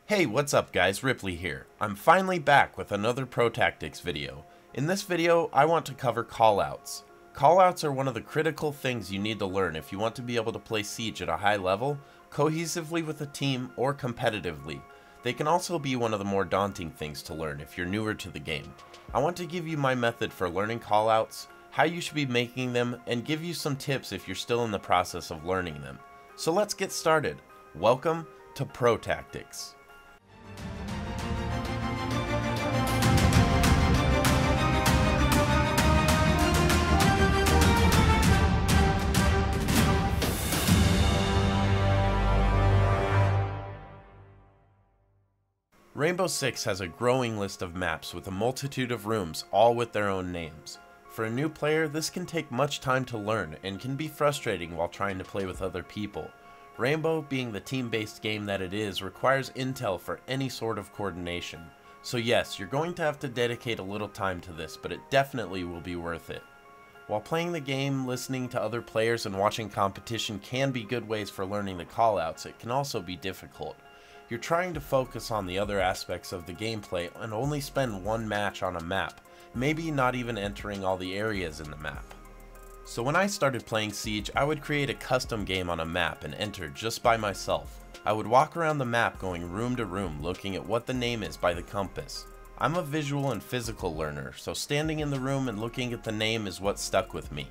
Hey, what's up guys, Ripley here. I'm finally back with another Pro Tactics video. In this video, I want to cover callouts. Callouts are one of the critical things you need to learn if you want to be able to play Siege at a high level, cohesively with a team, or competitively. They can also be one of the more daunting things to learn if you're newer to the game. I want to give you my method for learning callouts, how you should be making them, and give you some tips if you're still in the process of learning them. So let's get started. Welcome to Pro Tactics. Rainbow Six has a growing list of maps with a multitude of rooms, all with their own names. For a new player, this can take much time to learn and can be frustrating while trying to play with other people. Rainbow, being the team-based game that it is, requires intel for any sort of coordination. So yes, you're going to have to dedicate a little time to this, but it definitely will be worth it. While playing the game, listening to other players and watching competition can be good ways for learning the callouts, it can also be difficult. You're trying to focus on the other aspects of the gameplay and only spend one match on a map, maybe not even entering all the areas in the map. So when I started playing Siege, I would create a custom game on a map and enter just by myself. I would walk around the map going room to room looking at what the name is by the compass. I'm a visual and physical learner, so standing in the room and looking at the name is what stuck with me.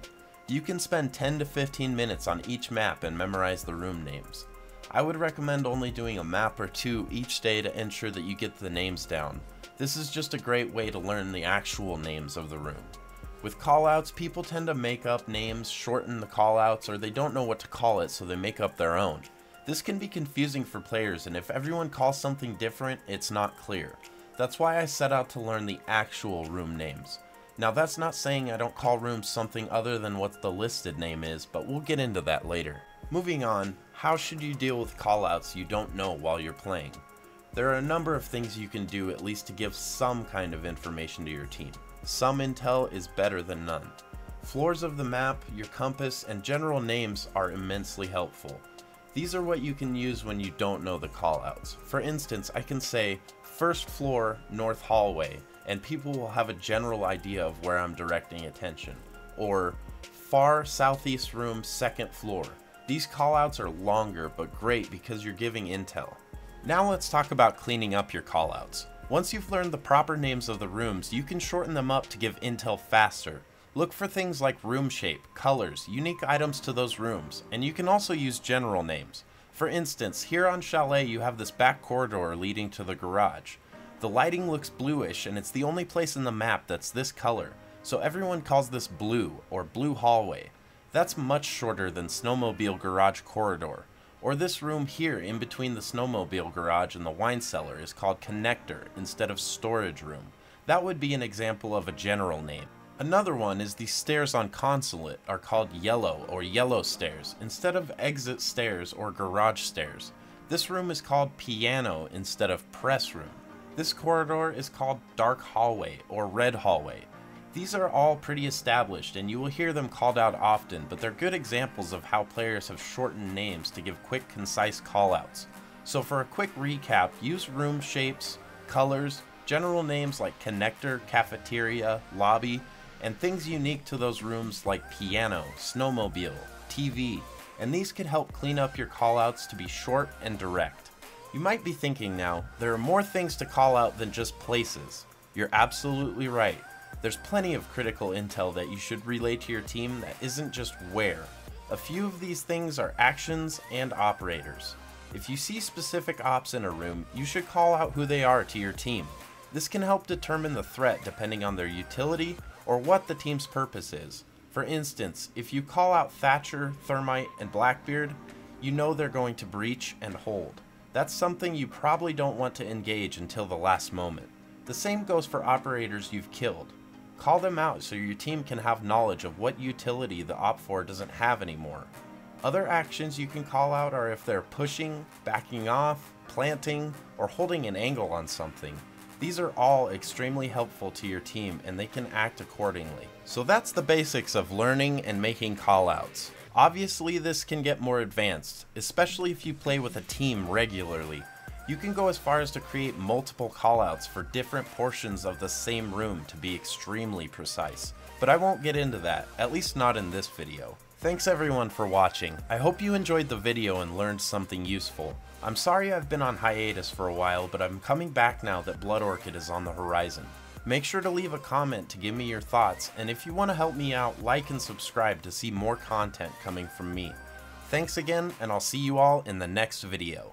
You can spend 10 to 15 minutes on each map and memorize the room names. I would recommend only doing a map or two each day to ensure that you get the names down. This is just a great way to learn the actual names of the room. With callouts, people tend to make up names, shorten the callouts, or they don't know what to call it, so they make up their own. This can be confusing for players, and if everyone calls something different, it's not clear. That's why I set out to learn the actual room names. Now that's not saying I don't call rooms something other than what the listed name is, but we'll get into that later. Moving on, how should you deal with callouts you don't know while you're playing? There are a number of things you can do at least to give some kind of information to your team. Some intel is better than none. Floors of the map, your compass, and general names are immensely helpful. These are what you can use when you don't know the callouts. For instance, I can say, first floor, north hallway, and people will have a general idea of where I'm directing attention. Or, far southeast room, second floor. These callouts are longer but great because you're giving intel. Now let's talk about cleaning up your callouts. Once you've learned the proper names of the rooms, you can shorten them up to give intel faster. Look for things like room shape, colors, unique items to those rooms, and you can also use general names. For instance, here on Chalet you have this back corridor leading to the garage. The lighting looks bluish and it's the only place in the map that's this color, so everyone calls this blue or blue hallway. That's much shorter than snowmobile garage corridor. Or this room here in between the snowmobile garage and the wine cellar is called connector instead of storage room. That would be an example of a general name. Another one is the stairs on Consulate are called yellow or yellow stairs instead of exit stairs or garage stairs. This room is called piano instead of press room. This corridor is called dark hallway or red hallway. These are all pretty established and you will hear them called out often, but they're good examples of how players have shortened names to give quick, concise callouts. So for a quick recap, use room shapes, colors, general names like connector, cafeteria, lobby, and things unique to those rooms like piano, snowmobile, TV, and these could help clean up your callouts to be short and direct. You might be thinking now, there are more things to call out than just places. You're absolutely right. There's plenty of critical intel that you should relay to your team that isn't just where. A few of these things are actions and operators. If you see specific ops in a room, you should call out who they are to your team. This can help determine the threat depending on their utility or what the team's purpose is. For instance, if you call out Thatcher, Thermite, and Blackbeard, you know they're going to breach and hold. That's something you probably don't want to engage until the last moment. The same goes for operators you've killed. Call them out so your team can have knowledge of what utility the Op4 doesn't have anymore. Other actions you can call out are if they're pushing, backing off, planting, or holding an angle on something. These are all extremely helpful to your team and they can act accordingly. So that's the basics of learning and making callouts. Obviously this can get more advanced, especially if you play with a team regularly. You can go as far as to create multiple callouts for different portions of the same room to be extremely precise. But I won't get into that, at least not in this video. Thanks everyone for watching. I hope you enjoyed the video and learned something useful. I'm sorry I've been on hiatus for a while, but I'm coming back now that Blood Orchid is on the horizon. Make sure to leave a comment to give me your thoughts, and if you want to help me out, like and subscribe to see more content coming from me. Thanks again, and I'll see you all in the next video.